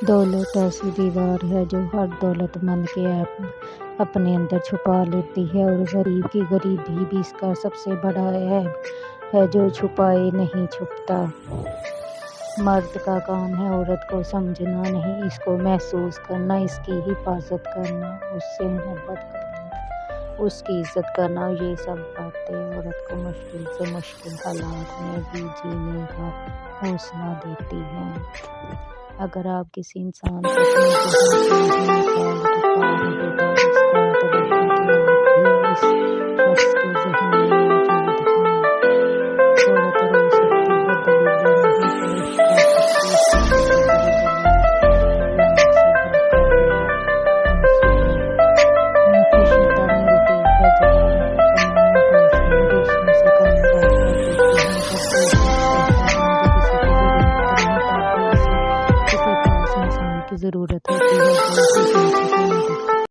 دولت ایسی دیوار ہے جو ہر دولت مند کے عیب اپنے اندر چھپا لیتی ہے، اور غریب کی غریبی بھی اس کا سب سے بڑا عیب ہے جو چھپائے نہیں چھپتا۔ مرد کا کام ہے عورت کو سمجھنا نہیں، اس کو محسوس کرنا، اس کی حفاظت کرنا، اس سے محبت کرنا، اس کی عزت کرنا، اور یہ سب باتیں عورت کو مشکل سے مشکل حالات میں بھی جینے کا حوصلہ دیتی ہیں۔ اگر آپ کسی انسان کو اپنے ذہن سے نہیں نکال پا رہے تو اس کا مطلب ہے کہ آپ بھی اس شخص کے ذہن میں موجود ہیں۔ عورت رو سکتی ہے، دلیلیں نہیں پیش کر سکتی، اس کی سب سے بڑی دلیل یہ آنکھ سے بہتا ہوا آنسو ہے۔ میٹھی شدت ملتی ہے جب آپ اپنے محاذ میں دوسروں سے کمی بڑھ کر دیکھتے ہیں، جب کوئی شخص کہتا ہے مجھے کسی کی ضرورت نہیں، تب بھی اسے کسی خاص انسان کی ضرورت ہوتی ہے جو اسے